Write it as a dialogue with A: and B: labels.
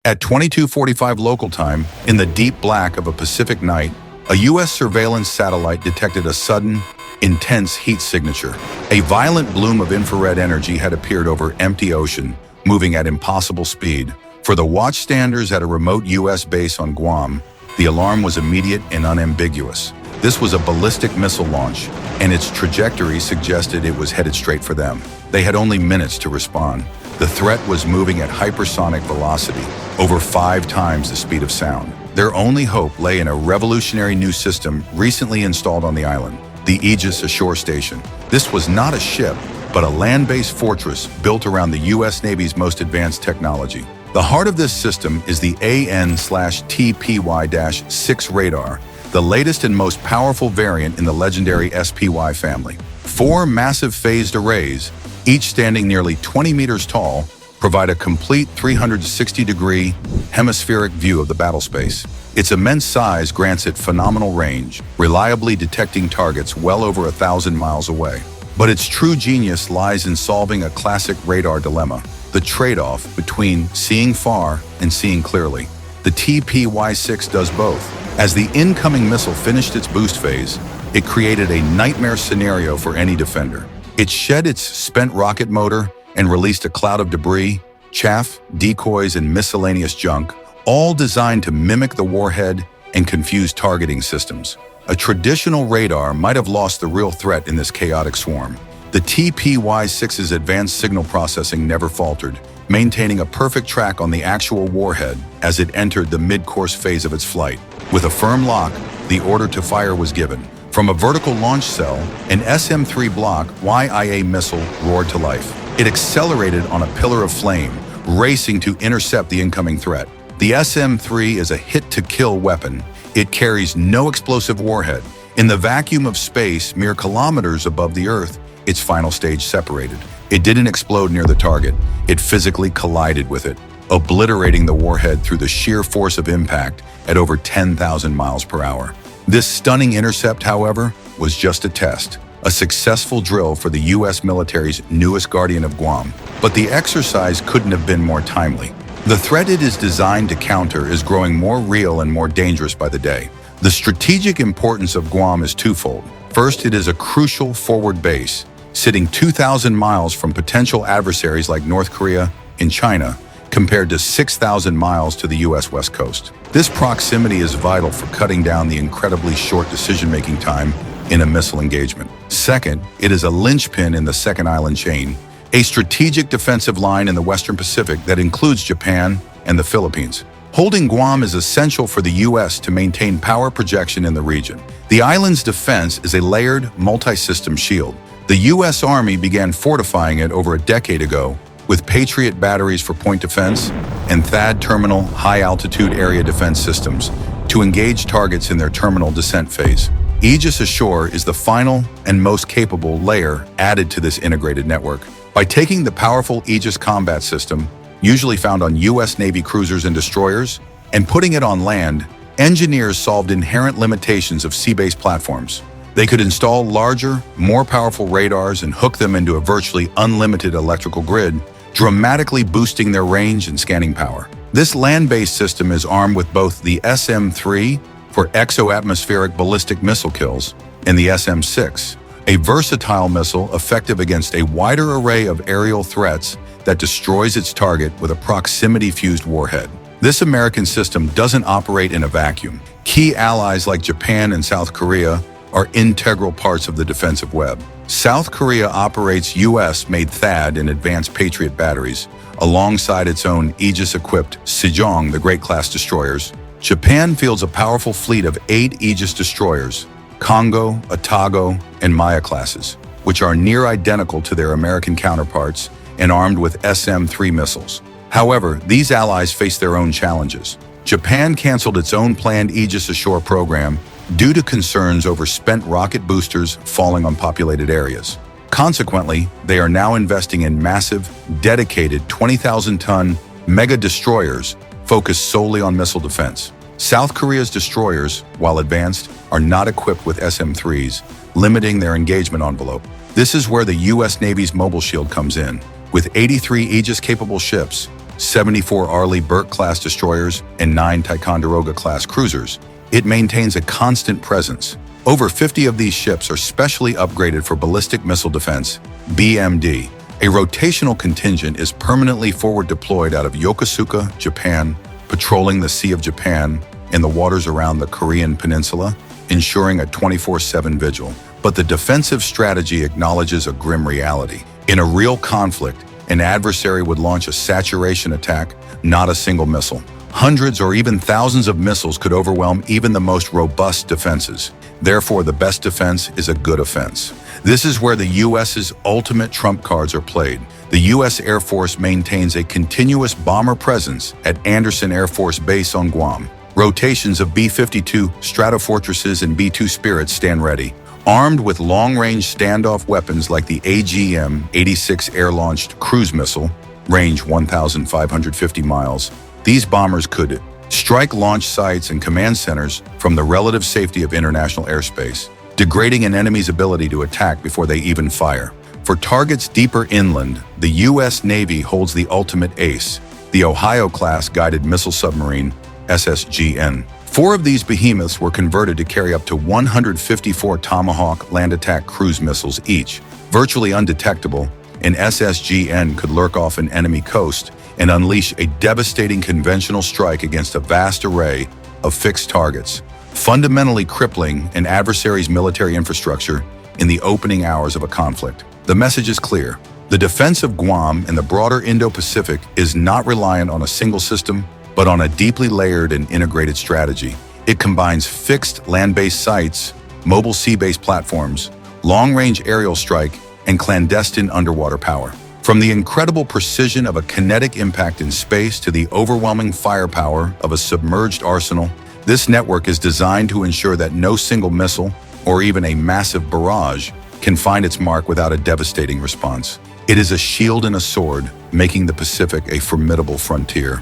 A: At 22:45 local time, in the deep black of a Pacific night, a U.S. surveillance satellite detected a sudden, intense heat signature. A violent bloom of infrared energy had appeared over empty ocean, moving at impossible speed. For the watchstanders at a remote U.S. base on Guam, the alarm was immediate and unambiguous. This was a ballistic missile launch, and its trajectory suggested it was headed straight for them. They had only minutes to respond. The threat was moving at hypersonic velocity, over 5 times the speed of sound. Their only hope lay in a revolutionary new system recently installed on the island, the Aegis Ashore Station. This was not a ship, but a land-based fortress built around the U.S. Navy's most advanced technology. The heart of this system is the AN/TPY-6 radar, the latest and most powerful variant in the legendary SPY family. 4 massive phased arrays, each standing nearly 20 meters tall, provide a complete 360-degree hemispheric view of the battlespace. Its immense size grants it phenomenal range, reliably detecting targets well over 1,000 miles away. But its true genius lies in solving a classic radar dilemma, the trade-off between seeing far and seeing clearly. The TPY-6 does both. As the incoming missile finished its boost phase, it created a nightmare scenario for any defender. It shed its spent rocket motor and released a cloud of debris, chaff, decoys, and miscellaneous junk, all designed to mimic the warhead and confuse targeting systems. A traditional radar might have lost the real threat in this chaotic swarm. The TPY-6's advanced signal processing never faltered, maintaining a perfect track on the actual warhead as it entered the mid-course phase of its flight. With a firm lock, the order to fire was given. From a vertical launch cell, an SM-3 block YIA missile roared to life. It accelerated on a pillar of flame, racing to intercept the incoming threat. The SM-3 is a hit-to-kill weapon. It carries no explosive warhead. In the vacuum of space, mere kilometers above the Earth, its final stage separated. It didn't explode near the target. It physically collided with it, obliterating the warhead through the sheer force of impact at over 10,000 miles per hour. This stunning intercept, however, was just a test, a successful drill for the U.S. military's newest guardian of Guam. But the exercise couldn't have been more timely. The threat it is designed to counter is growing more real and more dangerous by the day. The strategic importance of Guam is twofold. First, it is a crucial forward base, sitting 2,000 miles from potential adversaries like North Korea and China, compared to 6,000 miles to the U.S. West Coast. This proximity is vital for cutting down the incredibly short decision-making time in a missile engagement. Second, it is a linchpin in the second island chain, a strategic defensive line in the Western Pacific that includes Japan and the Philippines. Holding Guam is essential for the U.S. to maintain power projection in the region. The island's defense is a layered, multi-system shield. The U.S. Army began fortifying it over a decade ago with Patriot batteries for point defense and THAAD terminal high-altitude area defense systems to engage targets in their terminal descent phase. Aegis Ashore is the final and most capable layer added to this integrated network. By taking the powerful Aegis combat system, usually found on U.S. Navy cruisers and destroyers, and putting it on land, engineers solved inherent limitations of sea-based platforms. They could install larger, more powerful radars and hook them into a virtually unlimited electrical grid, dramatically boosting their range and scanning power. This land-based system is armed with both the SM-3 for exo-atmospheric ballistic missile kills and the SM-6, a versatile missile effective against a wider array of aerial threats that destroys its target with a proximity-fused warhead. This American system doesn't operate in a vacuum. Key allies like Japan and South Korea are integral parts of the defensive web. South Korea operates U.S.-made THAAD and advanced Patriot batteries, alongside its own Aegis-equipped Sejong, the Great-class destroyers. Japan fields a powerful fleet of 8 Aegis destroyers, Kongo, Atago, and Maya classes, which are near identical to their American counterparts and armed with SM-3 missiles. However, these allies face their own challenges. Japan canceled its own planned Aegis Ashore program due to concerns over spent rocket boosters falling on populated areas. Consequently, they are now investing in massive, dedicated 20,000-ton mega destroyers focused solely on missile defense. South Korea's destroyers, while advanced, are not equipped with SM-3s, limiting their engagement envelope. This is where the U.S. Navy's Mobile Shield comes in. With 83 Aegis-capable ships, 74 Arleigh Burke-class destroyers, and 9 Ticonderoga-class cruisers. It maintains a constant presence. Over 50 of these ships are specially upgraded for ballistic missile defense, BMD. A rotational contingent is permanently forward deployed out of Yokosuka, Japan, patrolling the Sea of Japan and the waters around the Korean Peninsula, ensuring a 24/7 vigil. But the defensive strategy acknowledges a grim reality. In a real conflict, an adversary would launch a saturation attack, not a single missile. Hundreds or even thousands of missiles could overwhelm even the most robust defenses. Therefore, the best defense is a good offense. This is where the U.S.'s ultimate trump cards are played. The U.S. Air Force maintains a continuous bomber presence at Andersen Air Force Base on Guam. Rotations of B-52 Stratofortresses and B-2 Spirits stand ready. Armed with long-range standoff weapons like the AGM-86 air-launched cruise missile, range 1,550 miles, these bombers could strike launch sites and command centers from the relative safety of international airspace, degrading an enemy's ability to attack before they even fire. For targets deeper inland, the U.S. Navy holds the ultimate ace, the Ohio-class guided missile submarine, SSGN. 4 of these behemoths were converted to carry up to 154 Tomahawk land attack cruise missiles each. Virtually undetectable, an SSGN could lurk off an enemy coast and unleash a devastating conventional strike against a vast array of fixed targets, fundamentally crippling an adversary's military infrastructure in the opening hours of a conflict. The message is clear. The defense of Guam and the broader Indo-Pacific is not reliant on a single system, but on a deeply layered and integrated strategy. It combines fixed land-based sites, mobile sea-based platforms, long-range aerial strike, and clandestine underwater power. From the incredible precision of a kinetic impact in space to the overwhelming firepower of a submerged arsenal, this network is designed to ensure that no single missile, or even a massive barrage, can find its mark without a devastating response. It is a shield and a sword, making the Pacific a formidable frontier.